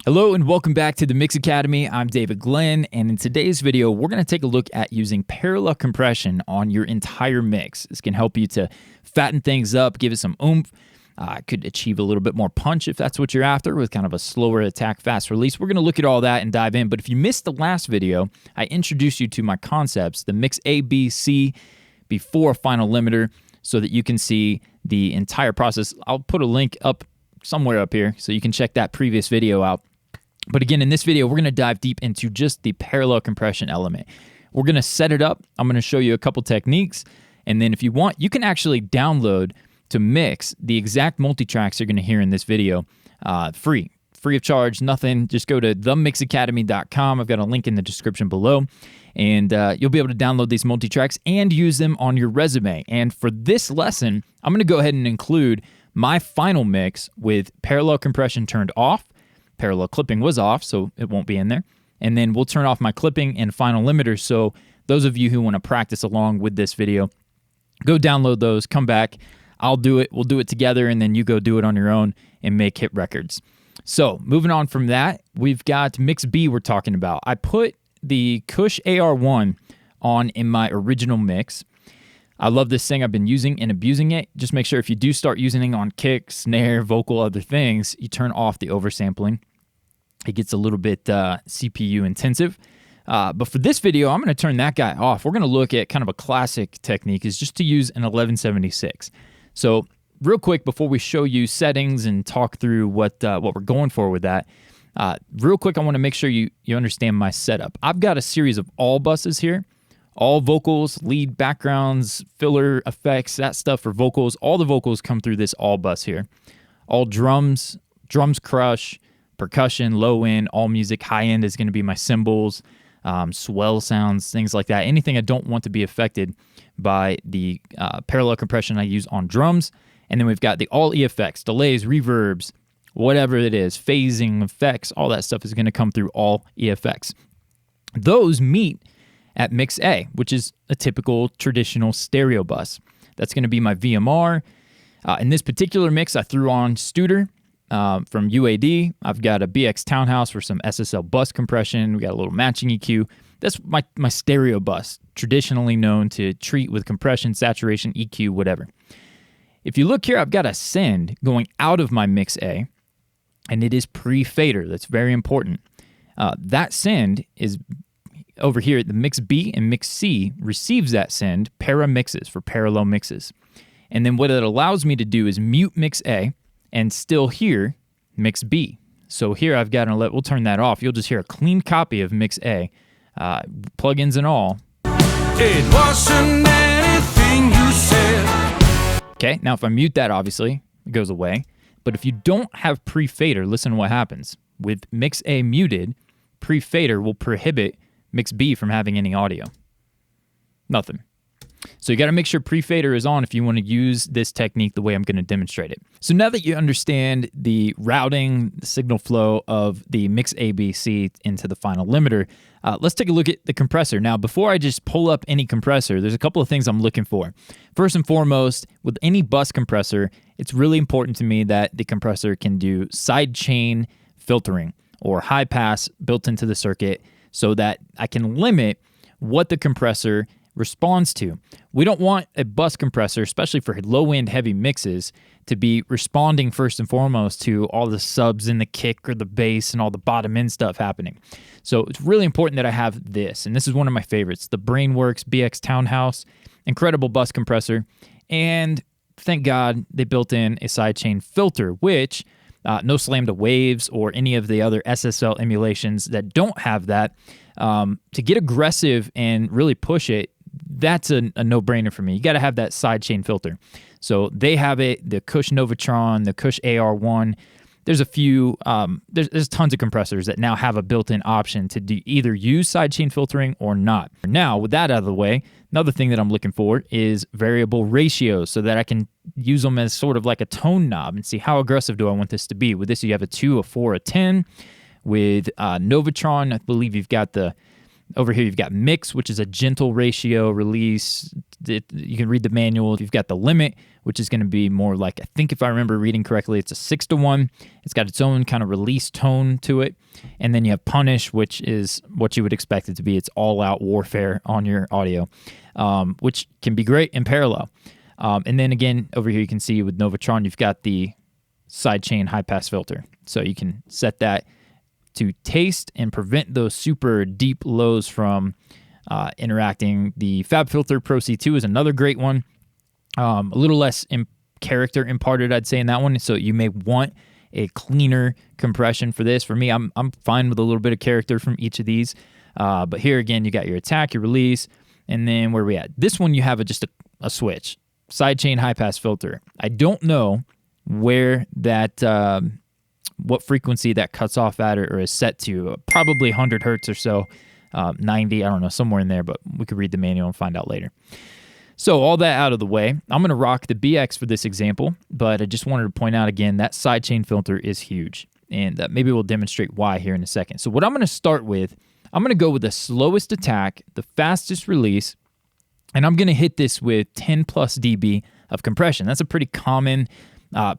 Hello and welcome back to the Mix Academy. I'm David Glenn, and in today's video, we're going to take a look at using parallel compression on your entire mix. This can help you to fatten things up, give it some oomph. Could achieve a little bit more punch if that's what you're after, with kind of a slower attack, fast release. We're going to look at all that and dive in. But if you missed the last video, I introduced you to my concepts, the mix A, B, C before final limiter, so that you can see the entire process. I'll put a link up somewhere up here so you can check that previous video out. But again, in this video, we're going to dive deep into just the parallel compression element. We're going to set it up. I'm going to show you a couple techniques. And then if you want, you can actually download to mix the exact multi-tracks you're going to hear in this video free of charge, nothing. Just go to themixacademy.com. I've got a link in the description below. And you'll be able to download these multi-tracks and use them on your resume. And for this lesson, I'm going to go ahead and include my final mix with parallel compression turned off. Parallel clipping was off, so it won't be in there. And then we'll turn off my clipping and final limiter. So those of you who want to practice along with this video, go download those, come back. I'll do it. We'll do it together, and then you go do it on your own and make hit records. So moving on from that, we've got mix B we're talking about. I put the Kush AR1 on in my original mix. I love this thing. I've been using and abusing it. Just make sure if you do start using it on kick, snare, vocal, other things, you turn off the oversampling. It gets a little bit CPU intensive. But for this video, I'm going to turn that guy off. We're going to look at kind of a classic technique, is just to use an 1176. So real quick, before we show you settings and talk through what we're going for with that, real quick, I want to make sure you understand my setup. I've got a series of all buses here. All vocals, lead, backgrounds, filler, effects, that stuff for vocals. All the vocals come through this all bus here. All drums crush, percussion, low end, all music. High end is going to be my cymbals, swell sounds, things like that. Anything I don't want to be affected by the parallel compression I use on drums. And then we've got the all E effects, delays, reverbs, whatever it is, phasing, effects, all that stuff is going to come through all E effects. Those meet at mix A, which is a typical traditional stereo bus. That's going to be my VMR. In this particular mix, I threw on Studer from UAD. I've got a BX Townhouse for some SSL bus compression. We got a little matching EQ. That's my stereo bus, traditionally known to treat with compression, saturation, EQ, whatever. If you look here, I've got a send going out of my mix A, and it is pre-fader. That's very important. That send is over here at the mix B, and mix C receives that send, para mixes for parallel mixes. And then what it allows me to do is mute mix A and still hear mix B. So here I've got we'll turn that off. You'll just hear a clean copy of mix A, plugins and all. It wasn't anything you said. Okay, now if I mute that, obviously it goes away. But if you don't have pre-fader, listen to what happens. With mix A muted, pre-fader will prohibit mix B from having any audio. Nothing. So you got to make sure pre-fader is on if you want to use this technique the way I'm going to demonstrate it. So now that you understand the routing, the signal flow of the mix ABC into the final limiter, let's take a look at the compressor. Now, before I just pull up any compressor, there's a couple of things I'm looking for. First and foremost, with any bus compressor, it's really important to me that the compressor can do sidechain filtering or high pass built into the circuit, so that I can limit what the compressor responds to. We don't want a bus compressor, especially for low-end heavy mixes, to be responding first and foremost to all the subs in the kick or the bass and all the bottom end stuff happening. So it's really important that I have this, and this is one of my favorites, the Brainworks BX Townhouse. Incredible bus compressor, and thank God they built in a sidechain filter, which no slam to waves or any of the other SSL emulations that don't have that. To get aggressive and really push it, that's a no-brainer for me. You got to have that sidechain filter. So they have it, the Kush Novatron, the Kush AR1. There's a few, there's tons of compressors that now have a built-in option to either use sidechain filtering or not. Now, with that out of the way, another thing that I'm looking for is variable ratios, so that I can use them as sort of like a tone knob and see how aggressive do I want this to be. With this, you have a 2, a 4, a 10. With Novatron, I believe you've got the Over here, you've got mix, which is a gentle ratio release. You can read the manual. You've got the limit, which is going to be more like, I think if I remember reading correctly, it's a 6-to-1. It's got its own kind of release tone to it. And then you have punish, which is what you would expect it to be. It's all-out warfare on your audio, which can be great in parallel. And then again, over here you can see with Novatron, you've got the sidechain high-pass filter. So you can set that to taste and prevent those super deep lows from interacting. The Fab Filter Pro C2 is another great one. A little less character imparted, I'd say, in that one. So you may want a cleaner compression for this. For me, I'm fine with a little bit of character from each of these. But here again, you got your attack, your release, and then where are we at? This one you have just a switch. Sidechain high-pass filter. I don't know where that... what frequency that cuts off at or is set to. Probably 100 hertz or so, 90, I don't know, somewhere in there, but we could read the manual and find out later. So all that out of the way, I'm going to rock the BX for this example, but I just wanted to point out again, that sidechain filter is huge, and maybe we'll demonstrate why here in a second. So what I'm going to start with, I'm going to go with the slowest attack, the fastest release, and I'm going to hit this with 10 plus dB of compression. That's a pretty common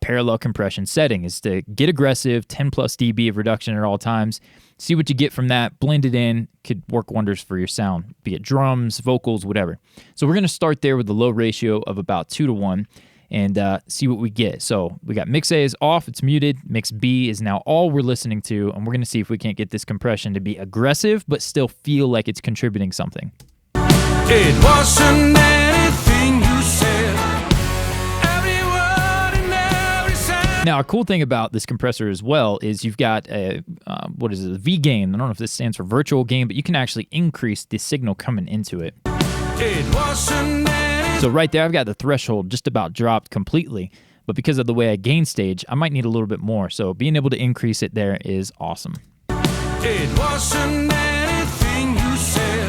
parallel compression setting, is to get aggressive, 10 plus dB of reduction at all times. See what you get from that, blend it in, could work wonders for your sound, be it drums, vocals, whatever. So we're going to start there with the low ratio of about 2-to-1 and see what we get. So we got mix A is off, it's muted, mix B is now all we're listening to, and we're going to see if we can't get this compression to be aggressive but still feel like it's contributing something. It wasn't anything you said. Now, a cool thing about this compressor as well is you've got a, what is it, a V gain. I don't know if this stands for virtual gain, but you can actually increase the signal coming into it. So right there, I've got the threshold just about dropped completely, but because of the way I gain stage, I might need a little bit more. So being able to increase it there is awesome. It wasn't anything you said.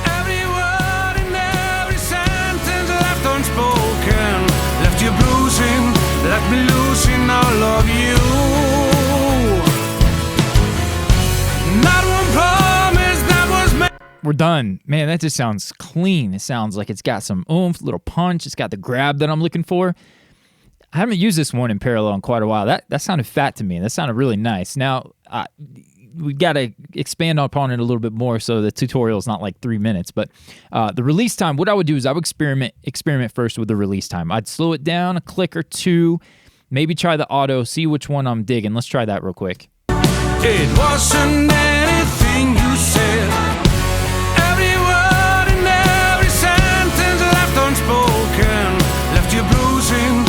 Every word and every sentence left unspoken, left you bruising, left me losing all of you. Not one promise that was made. We're done. Man, that just sounds clean. It sounds like it's got some oomph, little punch. It's got the grab that I'm looking for. I haven't used this one in parallel in quite a while. That sounded fat to me. That sounded really nice. Now, we've got to expand upon it a little bit more, so the tutorial is not like 3 minutes. But the release time, what I would do is I would experiment first with the release time. I'd slow it down a click or two, maybe try the auto, see which one I'm digging. Let's try that real quick. It wasn't anything you said. Every word and every sentence left unspoken, left you bruising.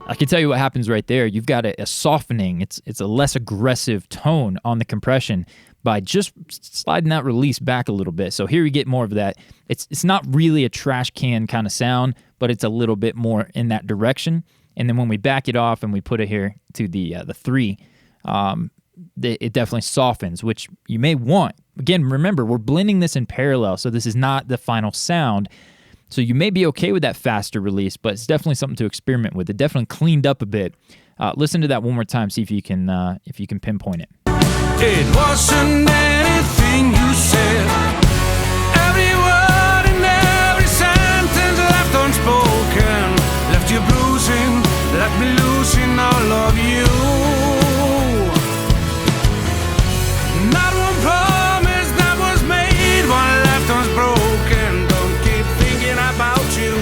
I can tell you what happens right there. You've got a softening. It's a less aggressive tone on the compression by just sliding that release back a little bit. So here you get more of that. It's not really a trash can kind of sound, but it's a little bit more in that direction. And then when we back it off and we put it here to the 3, it definitely softens, which you may want. Again, remember, we're blending this in parallel, so this is not the final sound. So you may be okay with that faster release, but it's definitely something to experiment with. It definitely cleaned up a bit. Listen to that one more time, see if you can pinpoint it. It wasn't anything you said. Every word and every sentence left unspoken, left you bruising, left me losing all of you. Not one promise that was made, one left unspoken. Don't keep thinking about you.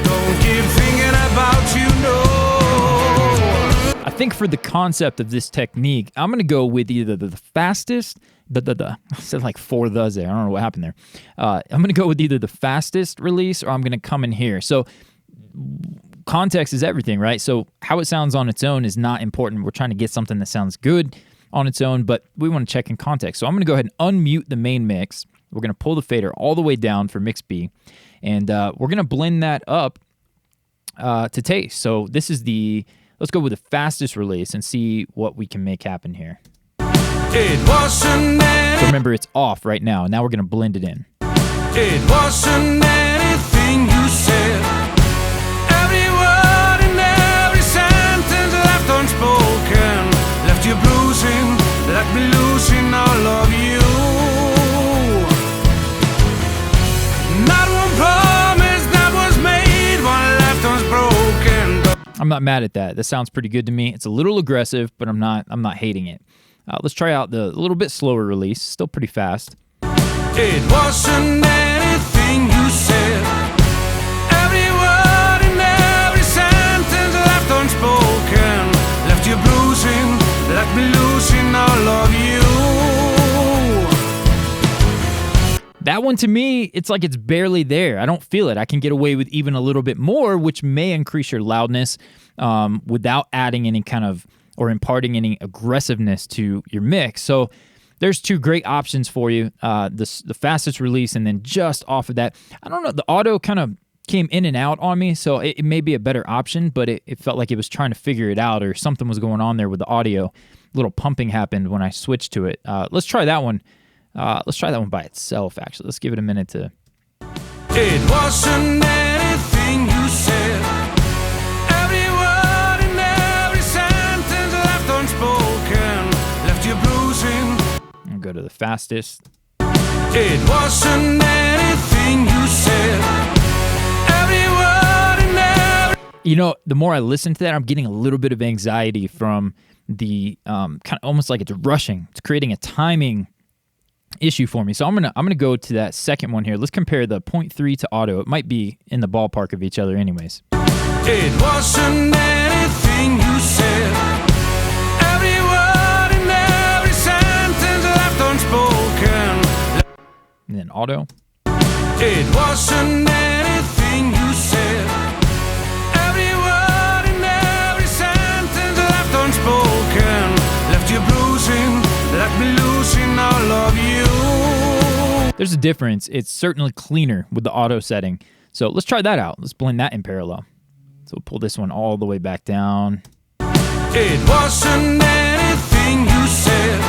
Don't keep thinking about you, no. I think for the concept of this technique, I'm going to go with either the fastest, I said like 4 thes there. I don't know what happened there. I'm going to go with either the fastest release or I'm going to come in here. So context is everything, right? So how it sounds on its own is not important. We're trying to get something that sounds good on its own, but we want to check in context. So I'm going to go ahead and unmute the main mix. We're going to pull the fader all the way down for mix B, and we're going to blend that up to taste. So this is let's go with the fastest release and see what we can make happen here. It wasn't So remember, it's off right now. Now we're going to blend it in. It wasn't anything you said. Every word and every sentence left unspoken, left you bruising, left me losing all of you. I'm not mad at that. That sounds pretty good to me. It's a little aggressive, but I'm not hating it. Let's try out the little bit slower release. Still pretty fast. It wasn't anything you said. Every word and every sentence left unspoken, left you bruising, left me losing all of you. That one, to me, it's like it's barely there. I don't feel it. I can get away with even a little bit more, which may increase your loudness without adding any kind of, or imparting any aggressiveness to your mix. So there's two great options for you. The fastest release, and then just off of that, I don't know, the auto kind of came in and out on me, so it may be a better option, but it felt like it was trying to figure it out, or something was going on there with the audio. A little pumping happened when I switched to it. Let's try that one. Let's try that one by itself, actually. Let's give it a minute to... It wasn't anything you said. Every word and every sentence left unspoken, left you bruising. I'll go to the fastest. It wasn't anything you said. Every word and every... You know, the more I listen to that, I'm getting a little bit of anxiety from the kind of almost like it's rushing. It's creating a timing issue for me. So I'm gonna go to that second one here. Let's compare the 0.3 to auto. It might be in the ballpark of each other anyways. It wasn't anything you said. Every word and every sentence left unspoken. And then auto. It wasn't anything you said. Every word and every sentence left unspoken, left you bruising, left me losing all of you. There's a difference. It's certainly cleaner with the auto setting. So let's try that out. Let's blend that in parallel. So we'll pull this one all the way back down. It wasn't anything you said.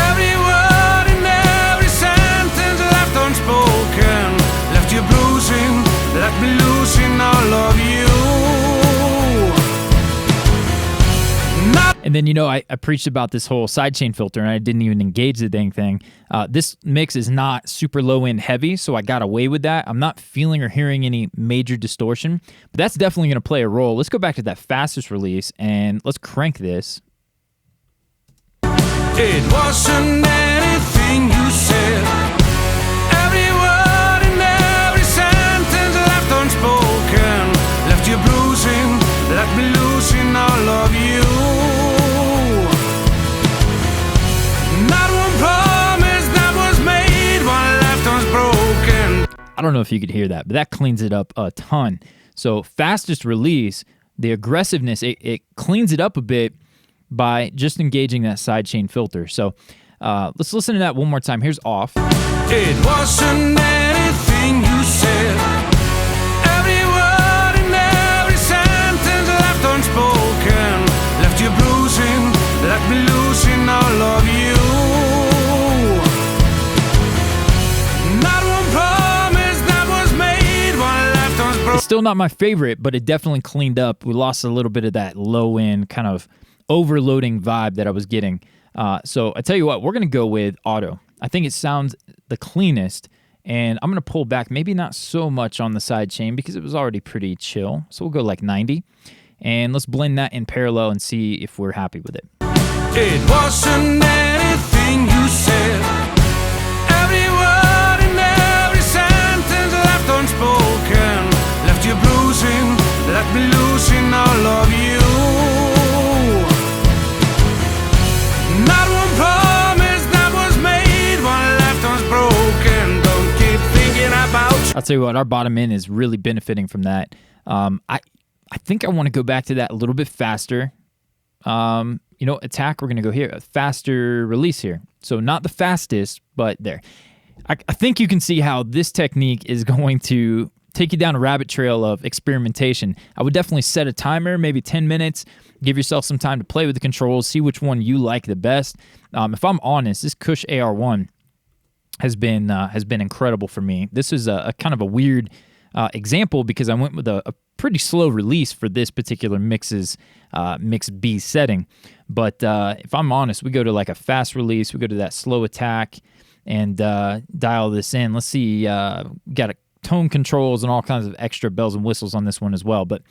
Every word and every sentence left unspoken, left you bruising, left me losing all of you. And then, you know, I preached about this whole sidechain filter, and I didn't even engage the dang thing. This mix is not super low-end heavy, so I got away with that. I'm not feeling or hearing any major distortion, but that's definitely going to play a role. Let's go back to that fastest release, and let's crank this. It wasn't anything you said. Every word and every sentence left unspoken, left you bruising, left me losing all of you. Not one promise that was made, one left unspoken. I don't know if you could hear that, but that cleans it up a ton. So fastest release, the aggressiveness, it cleans it up a bit by just engaging that sidechain filter. So let's listen to that one more time. Here's off. It wasn't anything you said. Every word and every sentence left unspoken, left you bruising, left me losing all of you. Not one promise that was made, one left unspoken. It's still not my favorite, but it definitely cleaned up. We lost a little bit of that low-end kind of overloading vibe that I was getting. So I tell you what, we're going to go with auto. I think it sounds the cleanest, and I'm going to pull back maybe not so much on the side chain because it was already pretty chill. So we'll go like 90, and let's blend that in parallel and see if we're happy with it. It wasn't anything you said. Every word and every sentence left unspoken, left you bruising, left me losing all of you. Not one promise that was made, one left unspoken. Don't keep thinking about. I'll tell you what, our bottom end is really benefiting from that. I think I want to go back to that a little bit faster. You know, attack, we're going to go here, a faster release here. So not the fastest, but there. I think you can see how this technique is going to take you down a rabbit trail of experimentation. I would definitely set a timer, maybe 10 minutes, give yourself some time to play with the controls, see which one you like the best. If I'm honest, this Kush AR1 has been incredible for me. This is a kind of a weird example because I went with a pretty slow release for this particular mix B setting. But if I'm honest, we go to like a fast release, we go to that slow attack and dial this in. Let's see, got a tone controls and all kinds of extra bells and whistles on this one as well. But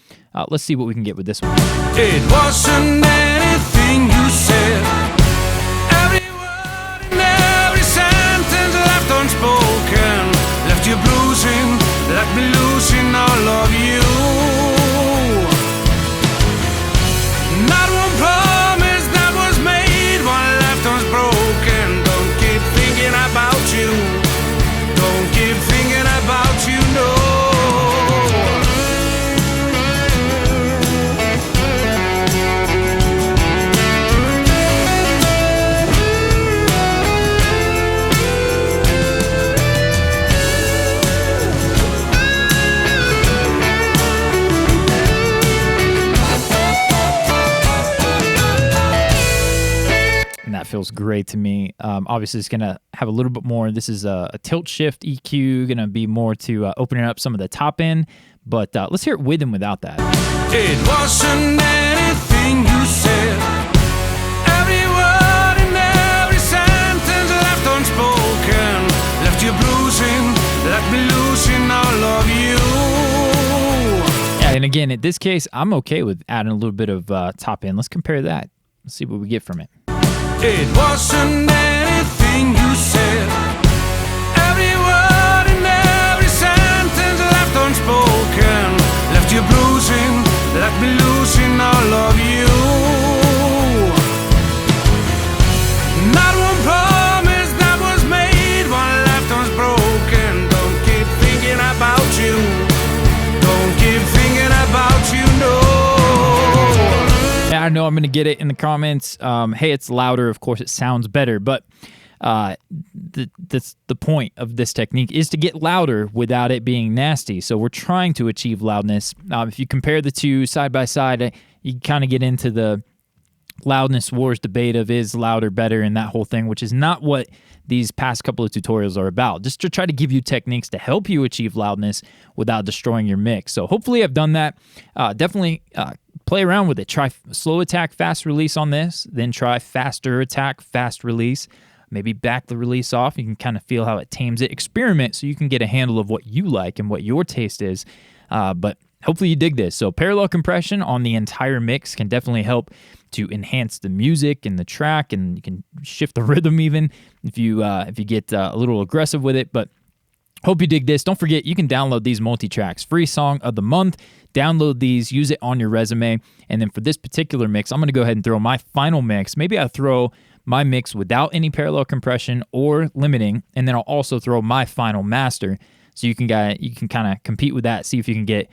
let's see what we can get with this one. It wasn't anything you said. Every word and every sentence left unspoken, left you bruising, left me losing all of you. Not one promise that was made, one left unspoken. Don't keep thinking about you. Don't keep thinking about you, no. That feels great to me. Obviously, it's going to have a little bit more. This is a tilt shift EQ, going to be more to opening up some of the top end. But let's hear it with and without that. It wasn't anything you said. Every word and every sentence left unspoken, left you bruising, left me losing all of you. Yeah, and again, in this case, I'm okay with adding a little bit of top end. Let's compare that. Let's see what we get from it. It wasn't anything you said. Every word and every sentence left unspoken, left you bruising, left me losing all of you. Not one promise that was made, one left unspoken. Don't keep thinking about you. Don't keep thinking about you, no. I know I'm going to get it in the comments. Hey, it's louder. Of course, it sounds better. But the point of this technique is to get louder without it being nasty. So we're trying to achieve loudness. If you compare the two side by side, you kind of get into the loudness wars debate of is louder better and that whole thing, which is not what these past couple of tutorials are about. Just to try to give you techniques to help you achieve loudness without destroying your mix. So hopefully I've done that. Definitely play around with it. Try slow attack, fast release on this, then try faster attack, fast release. Maybe back the release off. You can kind of feel how it tames it. Experiment so you can get a handle of what you like and what your taste is. But hopefully you dig this. So parallel compression on the entire mix can definitely help to enhance the music and the track, and you can shift the rhythm even if you get a little aggressive with it. But hope you dig this. Don't forget, you can download these multi-tracks. Free song of the month. Download these, use it on your resume. And then for this particular mix, I'm going to go ahead and throw my final mix. Maybe I'll throw my mix without any parallel compression or limiting, and then I'll also throw my final master. So you can kind of compete with that, see if you can get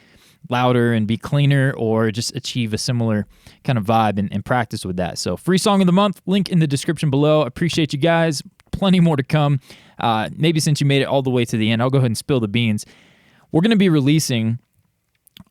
louder and be cleaner, or just achieve a similar kind of vibe and practice with that. So free song of the month, link in the description below. Appreciate you guys. Plenty more to come. Maybe since you made it all the way to the end, I'll go ahead and spill the beans. We're going to be releasing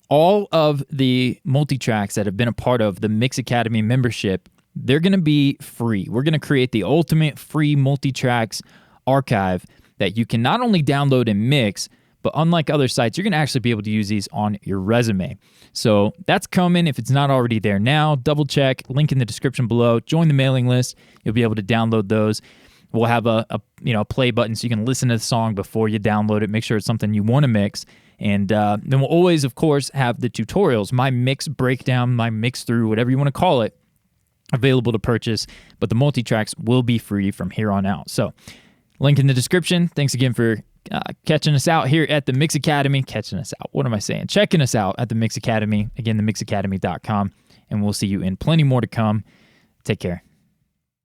all of the multi-tracks that have been a part of the Mix Academy membership. They're going to be free. We're going to create the ultimate free multi-tracks archive that you can not only download and mix, but unlike other sites, you're going to actually be able to use these on your resume. So that's coming. If it's not already there now, double check. Link in the description below. Join the mailing list. You'll be able to download those. We'll have a play button so you can listen to the song before you download it. Make sure it's something you want to mix. And then we'll always, of course, have the tutorials, my mix breakdown, my mix through, whatever you want to call it, available to purchase. But the multi-tracks will be free from here on out. So link in the description. Thanks again for catching us out here at the Mix Academy. Catching us out. What am I saying? Checking us out at the Mix Academy. Again, themixacademy.com. And we'll see you in plenty more to come. Take care.